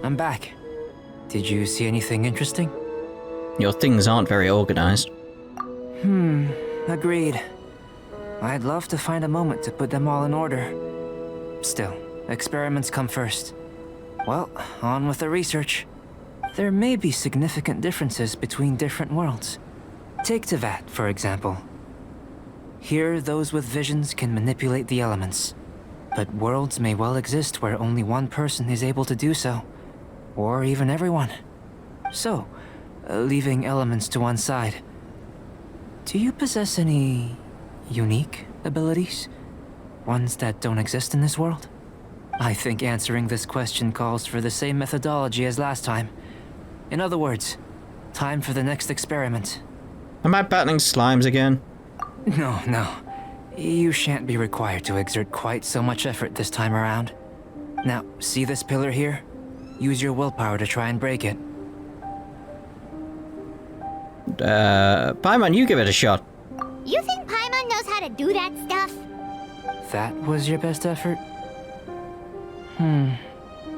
I'm back. Did you see anything interesting? Your things aren't very organized. Agreed. I'd love to find a moment to put them all in order. Still, experiments come first. Well, on with the research. There may be significant differences between different worlds. Take Teyvat, for example. Here, those with visions can manipulate the elements. But worlds may well exist where only one person is able to do so. Or even everyone. So, leaving elements to one side. Do you possess any unique abilities? Ones that don't exist in this world? I think answering this question calls for the same methodology as last time. In other words, time for the next experiment. Am I battling slimes again? No. You shan't be required to exert quite so much effort this time around. Now, see this pillar here? Use your willpower to try and break it. Paimon, you give it a shot. You think Paimon knows how to do that stuff? That was your best effort?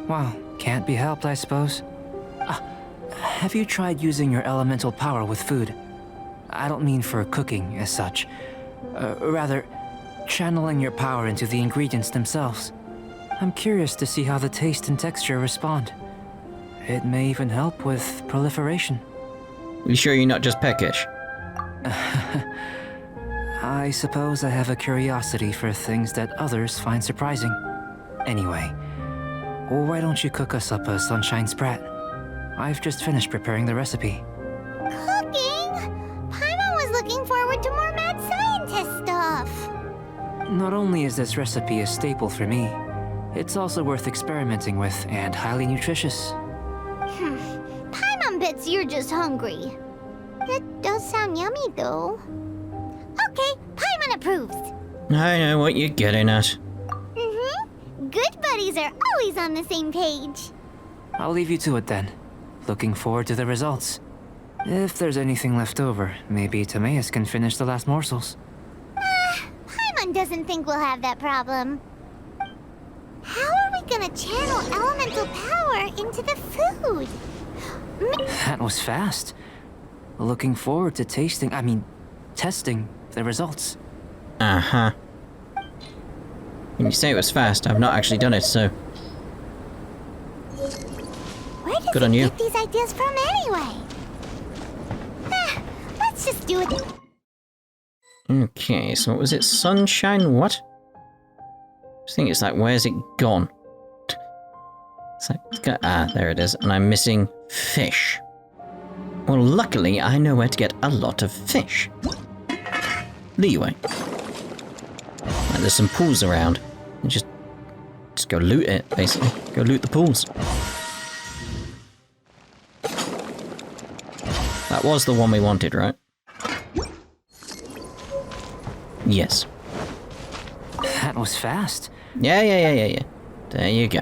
Well, can't be helped, I suppose. Have you tried using your elemental power with food? I don't mean for cooking as such. Rather, channeling your power into the ingredients themselves. I'm curious to see how the taste and texture respond. It may even help with proliferation. You sure you're not just peckish? I suppose I have a curiosity for things that others find surprising. Anyway, why don't you cook us up a sunshine sprat? I've just finished preparing the recipe. Cooking? Paimon was looking forward to more mad scientist stuff. Not only is this recipe a staple for me, it's also worth experimenting with and highly nutritious. Paimon bets you're just hungry. That does sound yummy, though. Okay, Paimon approves. I know what you're getting at. Good buddies are always on the same page. I'll leave you to it then. Looking forward to the results. If there's anything left over, maybe Timaeus can finish the last morsels. Paimon doesn't think we'll have that problem. How are we gonna channel elemental power into the food? That was fast. Looking forward to testing the results. Uh-huh. When you say it was fast, I've not actually done it, so... Where does Good on he you. get these ideas from anyway? Let's just do it. Okay, so what was it? Sunshine what? I think it's like, where's it gone? It's like, there it is. And I'm missing fish. Well, luckily, I know where to get a lot of fish. Liyue. And there's some pools around. And just go loot it, basically. Go loot the pools. That was the one we wanted, right? Yes. That was fast. Yeah. There you go.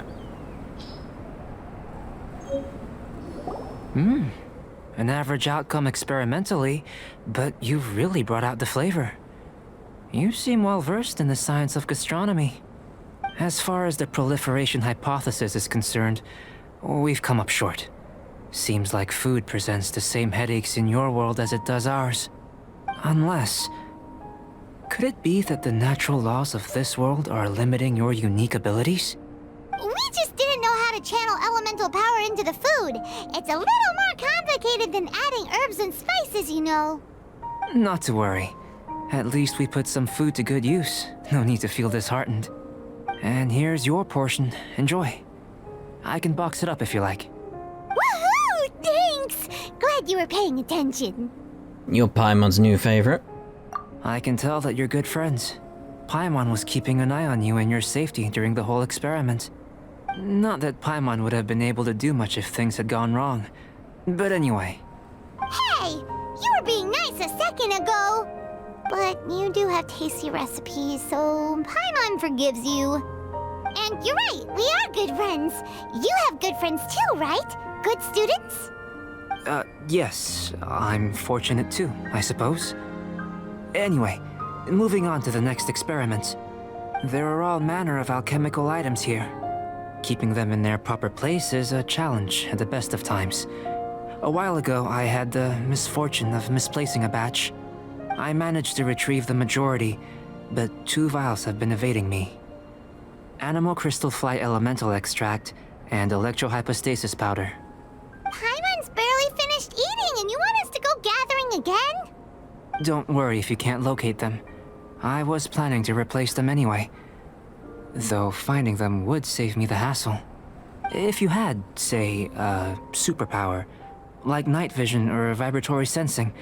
An average outcome experimentally, but you've really brought out the flavor. You seem well versed in the science of gastronomy. As far as the proliferation hypothesis is concerned, we've come up short. Seems like food presents the same headaches in your world as it does ours. Unless... could it be that the natural laws of this world are limiting your unique abilities? We just didn't know how to channel elemental power into the food. It's a little more complicated than adding herbs and spices, you know. Not to worry. At least we put some food to good use. No need to feel disheartened. And here's your portion. Enjoy. I can box it up if you like. Woohoo! Thanks! Glad you were paying attention. You're Paimon's new favorite. I can tell that you're good friends. Paimon was keeping an eye on you and your safety during the whole experiment. Not that Paimon would have been able to do much if things had gone wrong. But anyway. Hey! You were being nice a second ago! But you do have tasty recipes, so Paimon forgives you. And you're right, we are good friends. You have good friends too, right? Good students? Yes. I'm fortunate too, I suppose. Anyway, moving on to the next experiment. There are all manner of alchemical items here. Keeping them in their proper place is a challenge at the best of times. A while ago, I had the misfortune of misplacing a batch. I managed to retrieve the majority, but 2 vials have been evading me. Animal crystal fly elemental extract and electrohypostasis powder. Paimon's barely finished eating and you want us to go gathering again? Don't worry if you can't locate them. I was planning to replace them anyway. Though finding them would save me the hassle. If you had, say, a superpower, like night vision or vibratory sensing,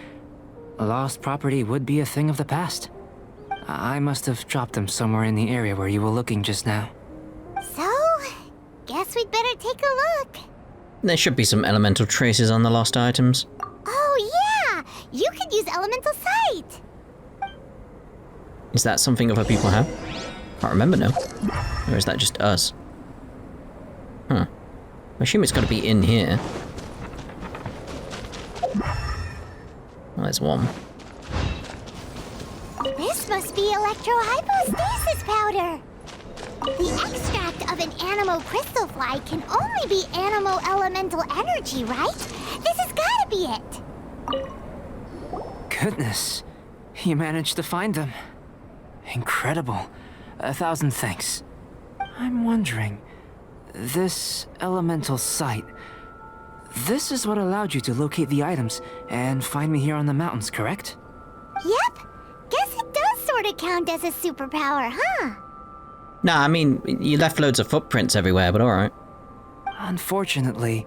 lost property would be a thing of the past. I must have dropped them somewhere in the area where you were looking just now. So, guess we'd better take a look. There should be some elemental traces on the lost items. Oh yeah! You could use elemental sight! Is that something other people have? Can't remember now. Or is that just us? Huh. I assume it's got to be in here. Well, there's one. This must be electrohypostasis powder! The extract of an animal crystal fly can only be animal elemental energy, right? This has gotta be it! Goodness, you managed to find them. Incredible. 1,000 thanks. I'm wondering, this elemental sight, this is what allowed you to locate the items and find me here on the mountains, correct? Yep! Guess it does sorta count as a superpower, huh? Nah, I mean, you left loads of footprints everywhere, but alright. Unfortunately,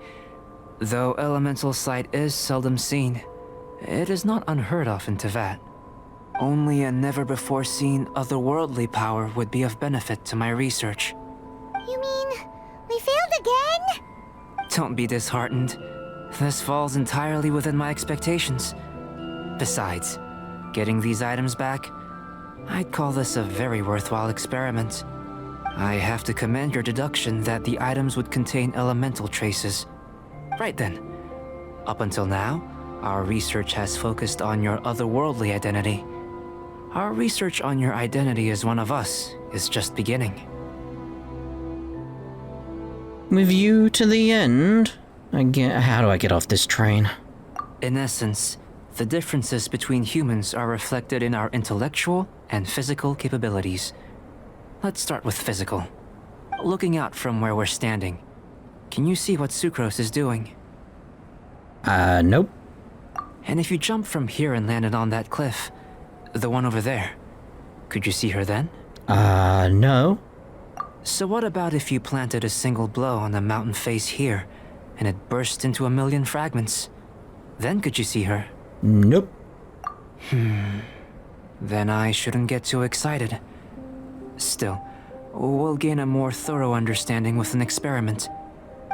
though elemental sight is seldom seen, it is not unheard of in Teyvat. Only a never-before-seen otherworldly power would be of benefit to my research. You mean, we failed again? Don't be disheartened. This falls entirely within my expectations. Besides, getting these items back, I'd call this a very worthwhile experiment. I have to commend your deduction that the items would contain elemental traces. Right then. Up until now, our research has focused on your otherworldly identity. Our research on your identity as one of us is just beginning. With you to the end? How do I get off this train? In essence, the differences between humans are reflected in our intellectual and physical capabilities. Let's start with physical. Looking out from where we're standing, can you see what Sucrose is doing? Nope. And if you jump from here and landed on that cliff, the one over there, could you see her then? No. So what about if you planted a single blow on the mountain face here, and it burst into 1,000,000 fragments? Then could you see her? Nope. Then I shouldn't get too excited. Still, we'll gain a more thorough understanding with an experiment.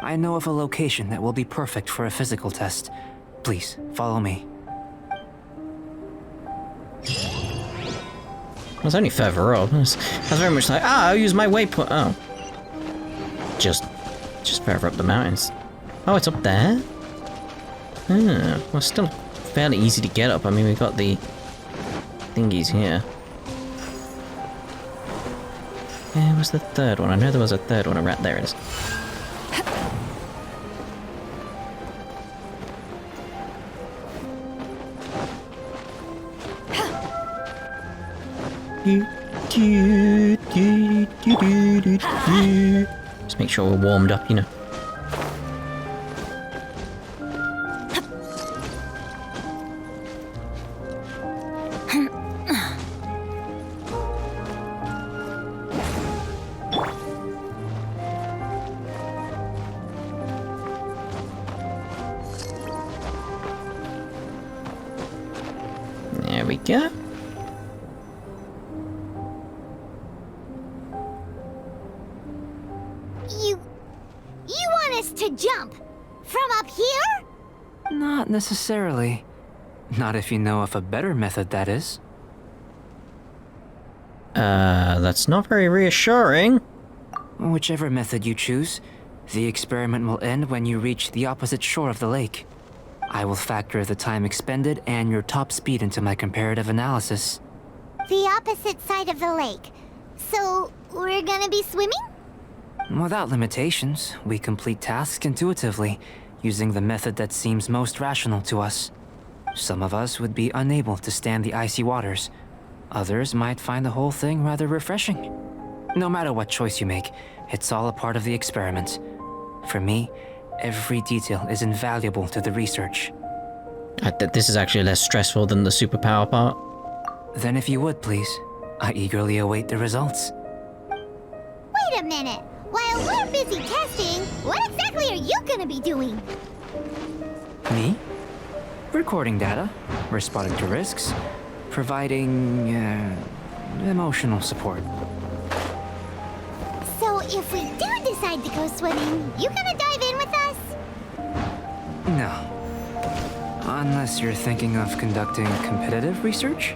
I know of a location that will be perfect for a physical test. Please, follow me. I was only further up. I was very much like, I'll use my waypoint. Oh. Just further up the mountains. Oh, it's up there? Well, still fairly easy to get up. I mean, we've got the thingies here. Where was the third one? I know there was a third one. Right there it is. Just make sure we're warmed up, you know. There we go. You want us to jump? From up here? Not necessarily. Not if you know of a better method, that is. That's not very reassuring. Whichever method you choose, the experiment will end when you reach the opposite shore of the lake. I will factor the time expended and your top speed into my comparative analysis. The opposite side of the lake. So, we're gonna be swimming? Without limitations, we complete tasks intuitively, using the method that seems most rational to us. Some of us would be unable to stand the icy waters. Others might find the whole thing rather refreshing. No matter what choice you make, it's all a part of the experiment. For me, every detail is invaluable to the research. This is actually less stressful than the superpower part. Then if you would, please, I eagerly await the results. Wait a minute. While we're busy testing, what exactly are you gonna be doing? Me? Recording data, responding to risks, providing, emotional support. So if we do decide to go swimming, you gonna dive in with us? No. Unless you're thinking of conducting competitive research?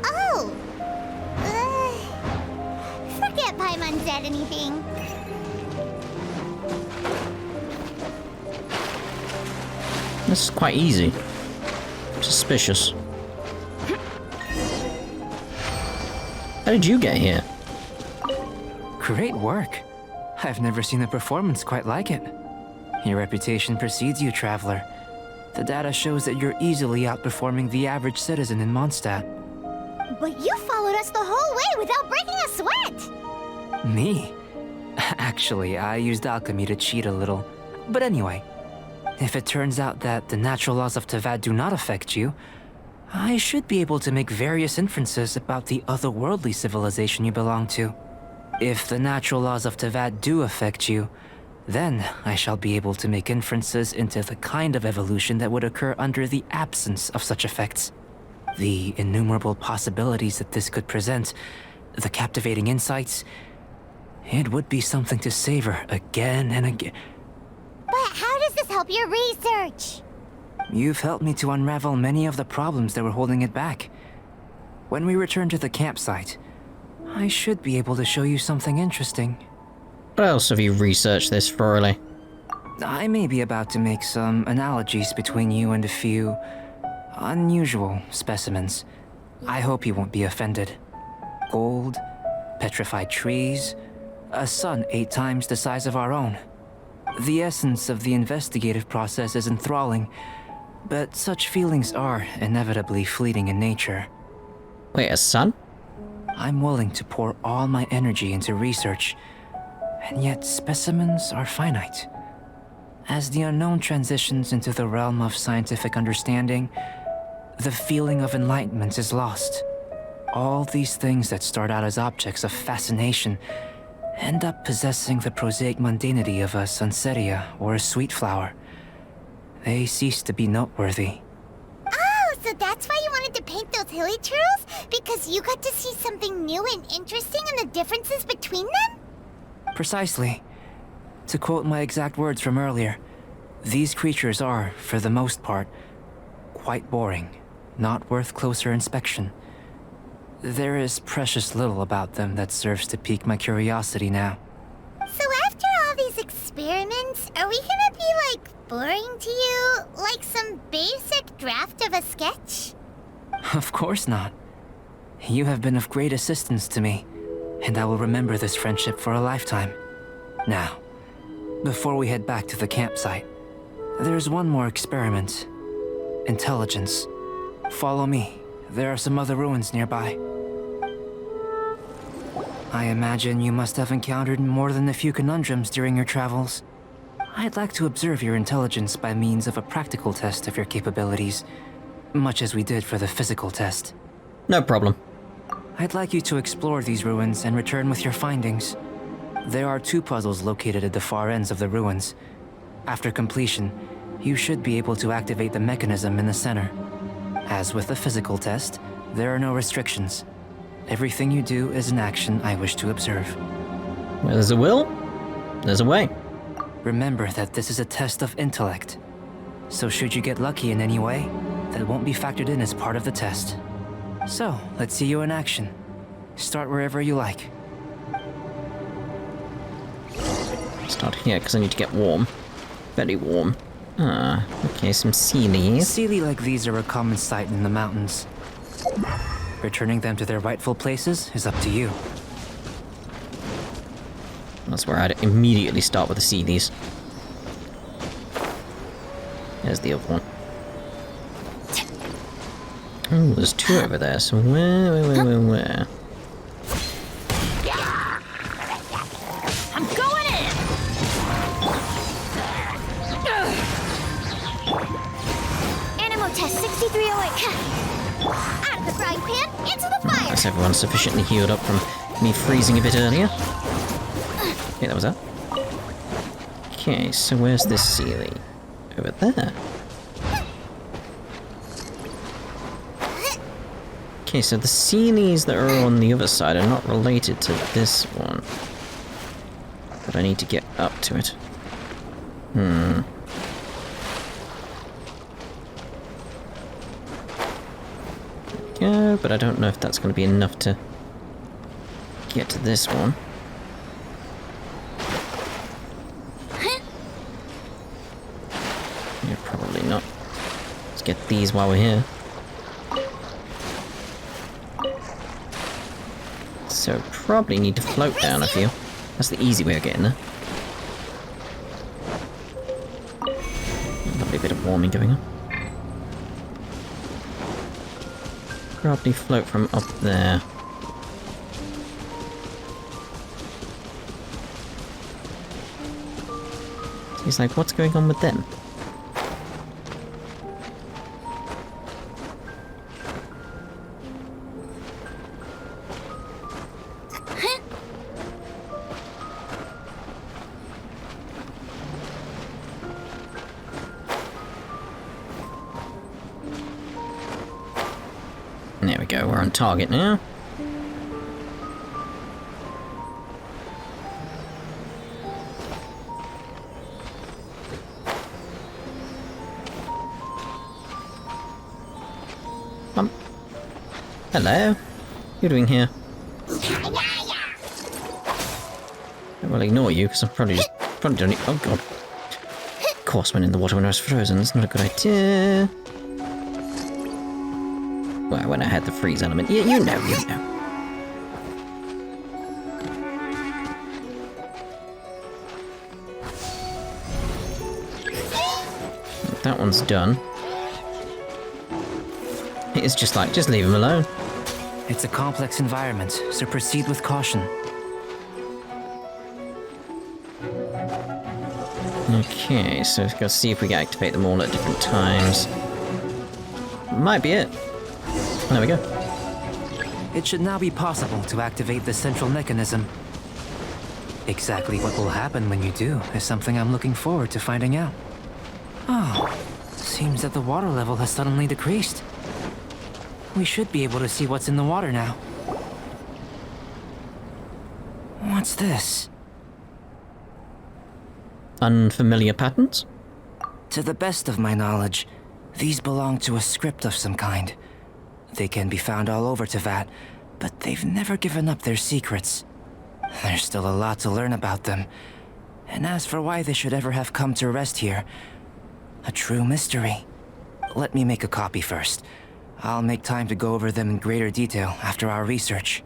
Oh! Forget Paimon said anything. This is quite easy. Suspicious. How did you get here? Great work. I've never seen a performance quite like it. Your reputation precedes you, traveler. The data shows that you're easily outperforming the average citizen in Mondstadt. But you followed us the whole way without breaking a sweat! Me? Actually, I used alchemy to cheat a little. But anyway, if it turns out that the natural laws of Teyvat do not affect you, I should be able to make various inferences about the otherworldly civilization you belong to. If the natural laws of Teyvat do affect you, then I shall be able to make inferences into the kind of evolution that would occur under the absence of such effects. The innumerable possibilities that this could present, the captivating insights, it would be something to savor again and again. But how does this help your research? You've helped me to unravel many of the problems that were holding it back. When we return to the campsite, I should be able to show you something interesting. What else have you researched this thoroughly? I may be about to make some analogies between you and a few unusual specimens. I hope you won't be offended. Gold, petrified trees, a sun 8 times the size of our own. The essence of the investigative process is enthralling, but such feelings are inevitably fleeting in nature. Wait, a sun? I'm willing to pour all my energy into research, and yet specimens are finite. As the unknown transitions into the realm of scientific understanding, the feeling of enlightenment is lost. All these things that start out as objects of fascination end up possessing the prosaic mundanity of a sunsettia or a sweet flower. They cease to be noteworthy. Oh, so that's why you wanted to paint those hilly turtles? Because you got to see something new and interesting in the differences between them? Precisely. To quote my exact words from earlier, these creatures are, for the most part, quite boring, not worth closer inspection. There is precious little about them that serves to pique my curiosity now. So after all these experiments, are we gonna be, boring to you? Like some basic draft of a sketch? Of course not. You have been of great assistance to me, and I will remember this friendship for a lifetime. Now, before we head back to the campsite, there's one more experiment. Intelligence. Follow me. There are some other ruins nearby. I imagine you must have encountered more than a few conundrums during your travels. I'd like to observe your intelligence by means of a practical test of your capabilities, much as we did for the physical test. No problem. I'd like you to explore these ruins and return with your findings. There are 2 puzzles located at the far ends of the ruins. After completion, you should be able to activate the mechanism in the center. As with the physical test, there are no restrictions. Everything you do is an action I wish to observe. Where there's a will, there's a way. Remember that this is a test of intellect. So should you get lucky in any way, that won't be factored in as part of the test. So, let's see you in action. Start wherever you like. Start here, because I need to get warm. Very warm. Okay, some sealies. Sealy like these are a common sight in the mountains. Returning them to their rightful places is up to you. That's where I'd immediately start with the Sealies. There's the other one. Oh, there's two over there, so where? I'm going in! Animal test 6308. Out of the frying pan, into the fire! Guess everyone's sufficiently healed up from me freezing a bit earlier. Okay, that was that. Okay, so where's this Sealy? Over there. Okay, so the Sealies that are on the other side are not related to this one. But I need to get up to it. Yeah, but I don't know if that's going to be enough to get to this one. Yeah, probably not. Let's get these while we're here. So probably need to float down a few. That's the easy way of getting there. Lovely bit of warming going on. Probably float from up there. So he's like, what's going on with them? There we go, we're on target now. Hello. You're doing here? I will ignore you because I'm probably don't. Oh god. Of course, went in the water when I was frozen. That's not a good idea. Well, when I had the freeze element. Yeah, you know. That one's done. It's just like, just leave him alone. It's a complex environment, so proceed with caution. Okay, so let's go see if we can activate them all at different times. Might be it. There we go. It should now be possible to activate the central mechanism. Exactly what will happen when you do is something I'm looking forward to finding out. Oh, seems that the water level has suddenly decreased. We should be able to see what's in the water now. What's this? Unfamiliar patterns? To the best of my knowledge, these belong to a script of some kind. They can be found all over Teyvat, but they've never given up their secrets. There's still a lot to learn about them. And as for why they should ever have come to rest here, a true mystery. Let me make a copy first. I'll make time to go over them in greater detail after our research.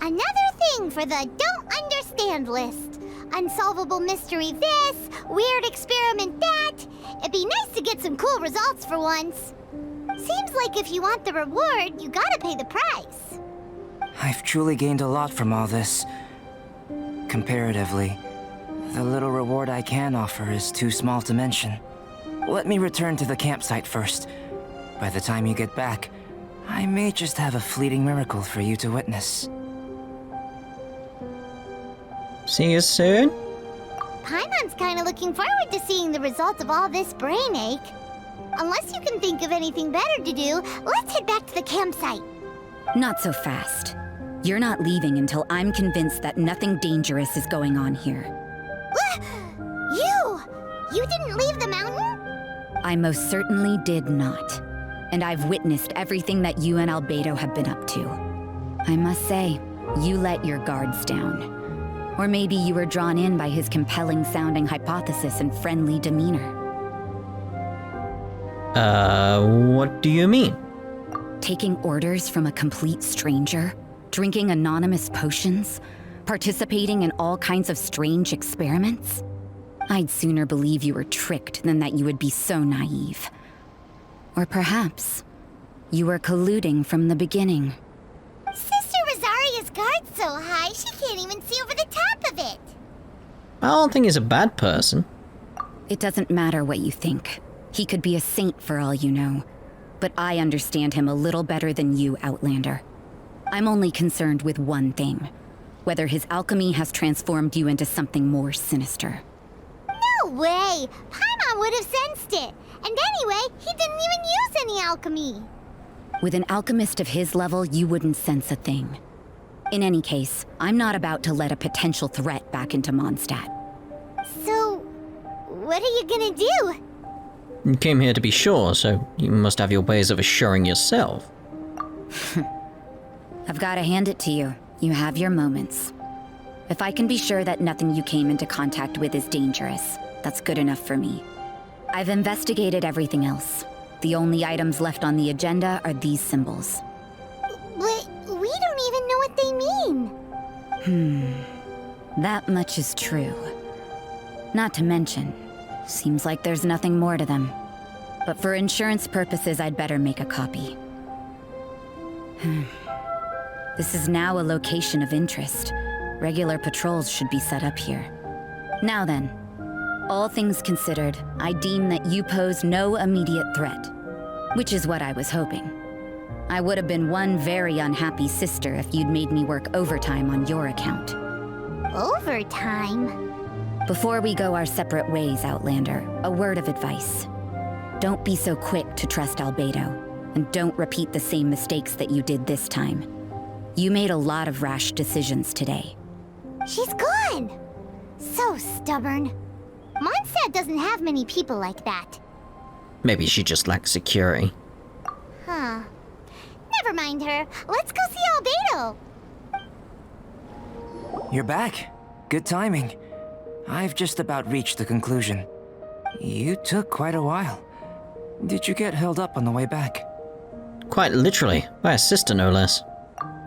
Another thing for the don't understand list. Unsolvable mystery this, weird experiment that. It'd be nice to get some cool results for once. Seems like if you want the reward, you gotta pay the price. I've truly gained a lot from all this. Comparatively, the little reward I can offer is too small to mention. Let me return to the campsite first. By the time you get back, I may just have a fleeting miracle for you to witness. See you soon. Paimon's kinda looking forward to seeing the results of all this brain ache. Unless you can think of anything better to do, let's head back to the campsite. Not so fast. You're not leaving until I'm convinced that nothing dangerous is going on here. You didn't leave the mountain? I most certainly did not. And I've witnessed everything that you and Albedo have been up to. I must say, you let your guards down. Or maybe you were drawn in by his compelling-sounding hypothesis and friendly demeanor. What do you mean? Taking orders from a complete stranger? Drinking anonymous potions? participating in all kinds of strange experiments? I'd sooner believe you were tricked than that you would be so naive. Or perhaps you were colluding from the beginning. Sister Rosaria's guard's so high, she can't even see over the top of it. I don't think he's a bad person. It doesn't matter what you think. He could be a saint for all you know. But I understand him a little better than you, Outlander. I'm only concerned with one thing. Whether his alchemy has transformed you into something more sinister. No way! Paimon would have sensed it. And anyway, he didn't even use any alchemy. With an alchemist of his level, you wouldn't sense a thing. In any case, I'm not about to let a potential threat back into Mondstadt. So, what are you gonna do? You came here to be sure, so you must have your ways of assuring yourself. I've got to hand it to you. You have your moments. If I can be sure that nothing you came into contact with is dangerous, that's good enough for me. I've investigated everything else. The only items left on the agenda are these symbols. But we don't even know what they mean. That much is true. Not to mention, seems like there's nothing more to them. But for insurance purposes, I'd better make a copy. This is now a location of interest. Regular patrols should be set up here. Now then, all things considered, I deem that you pose no immediate threat. Which is what I was hoping. I would have been one very unhappy sister if you'd made me work overtime on your account. Overtime? Before we go our separate ways, Outlander, a word of advice. Don't be so quick to trust Albedo, and don't repeat the same mistakes that you did this time. You made a lot of rash decisions today. She's gone! So stubborn. Mondstadt doesn't have many people like that. Maybe she just lacks security. Huh. Never mind her. Let's go see Albedo. You're back. Good timing. I've just about reached the conclusion. You took quite a while. Did you get held up on the way back? Quite literally, by a sister no less.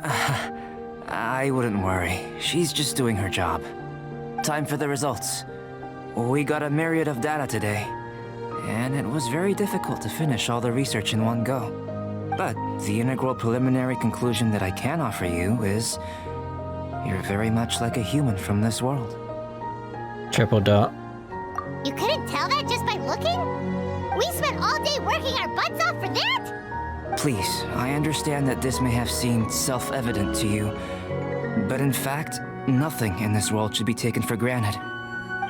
I wouldn't worry. She's just doing her job. Time for the results. We got a myriad of data today, and it was very difficult to finish all the research in one go. But the integral preliminary conclusion that I can offer you is you're very much like a human from this world. Triple dot. You couldn't tell that just by looking? We spent all day working our butts off for that? Please, I understand that this may have seemed self-evident to you, but in fact, nothing in this world should be taken for granted.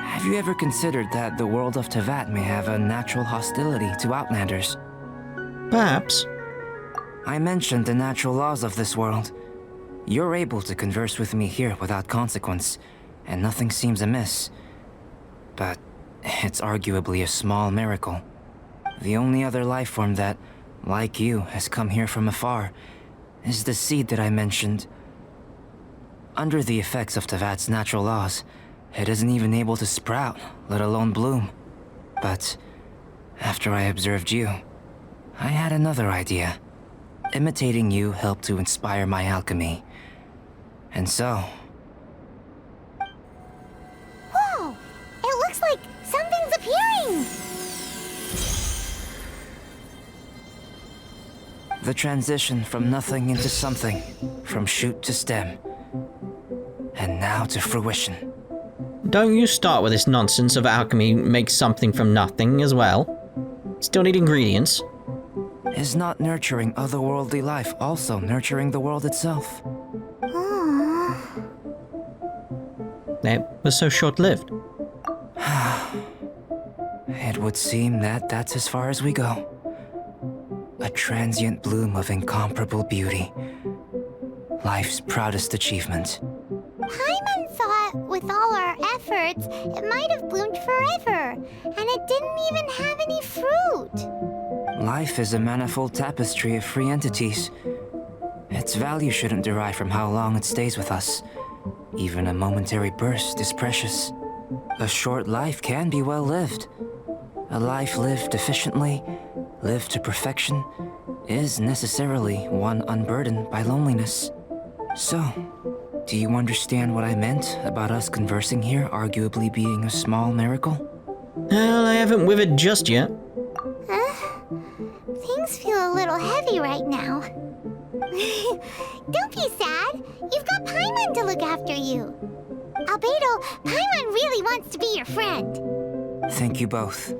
Have you ever considered that the world of Teyvat may have a natural hostility to Outlanders? Perhaps. I mentioned the natural laws of this world. You're able to converse with me here without consequence, and nothing seems amiss. But it's arguably a small miracle. The only other life form that, like you, has come here from afar is the seed that I mentioned. Under the effects of Teyvat's natural laws, it isn't even able to sprout, let alone bloom. But after I observed you, I had another idea. Imitating you helped to inspire my alchemy. And so... Whoa! It looks like something's appearing! The transition from nothing into something, from shoot to stem, and now to fruition. Don't you start with this nonsense of alchemy makes something from nothing as well. Still need ingredients. Is not nurturing otherworldly life also nurturing the world itself? It was so short-lived. It would seem that that's as far as we go. A transient bloom of incomparable beauty. Life's proudest achievement. Paimon thought with all our efforts, it might have bloomed forever, and it didn't even have any fruit. Life is a manifold tapestry of free entities. Its value shouldn't derive from how long it stays with us. Even a momentary burst is precious. A short life can be well lived. A life lived efficiently, lived to perfection, is necessarily one unburdened by loneliness. So, Do you understand what I meant about us conversing here arguably being a small miracle? Well, I haven't withered just yet. Things feel a little heavy right now. Don't be sad. You've got Paimon to look after you. Albedo, Paimon really wants to be your friend. Thank you both.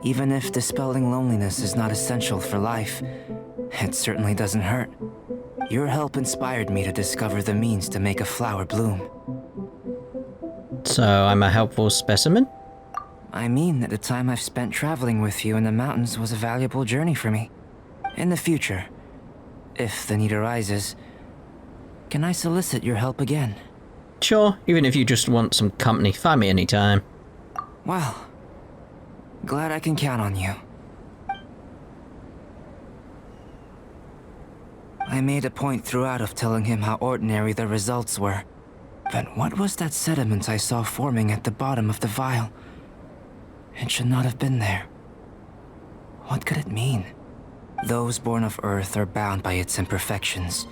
Even if dispelling loneliness is not essential for life, it certainly doesn't hurt. Your help inspired me to discover the means to make a flower bloom. So I'm a helpful specimen? I mean that the time I've spent traveling with you in the mountains was a valuable journey for me. In the future, if the need arises, can I solicit your help again? Sure, even if you just want some company, find me anytime. Well, glad I can count on you. I made a point throughout of telling him how ordinary the results were. But what was that sediment I saw forming at the bottom of the vial? It should not have been there. What could it mean? Those born of Earth are bound by its imperfections,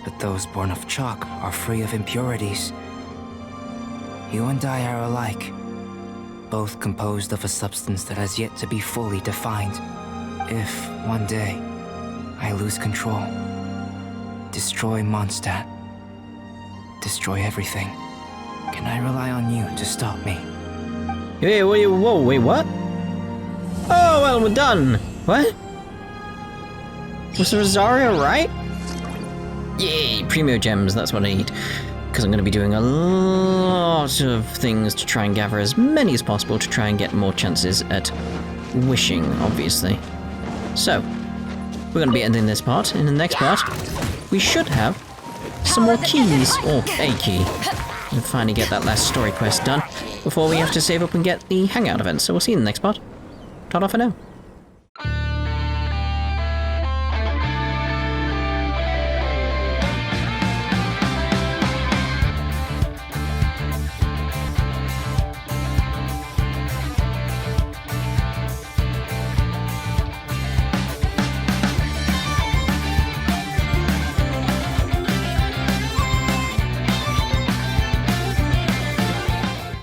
but those born of chalk are free of impurities. You and I are alike, both composed of a substance that has yet to be fully defined. If, one day, I lose control, destroy Mondstadt, destroy everything, can I rely on you to stop me? Hey, whoa, wait, what? Oh, well, we're done. What? Was Rosario right? Yay, Primo Gems, that's what I need. Because I'm going to be doing a lot of things to try and gather as many as possible to try and get more chances at wishing, obviously. So, we're going to be ending this part. In the next part, we should have some more keys, or a key, and finally get that last story quest done before we have to save up and get the hangout event. So we'll see you in the next part. Ta-da for now.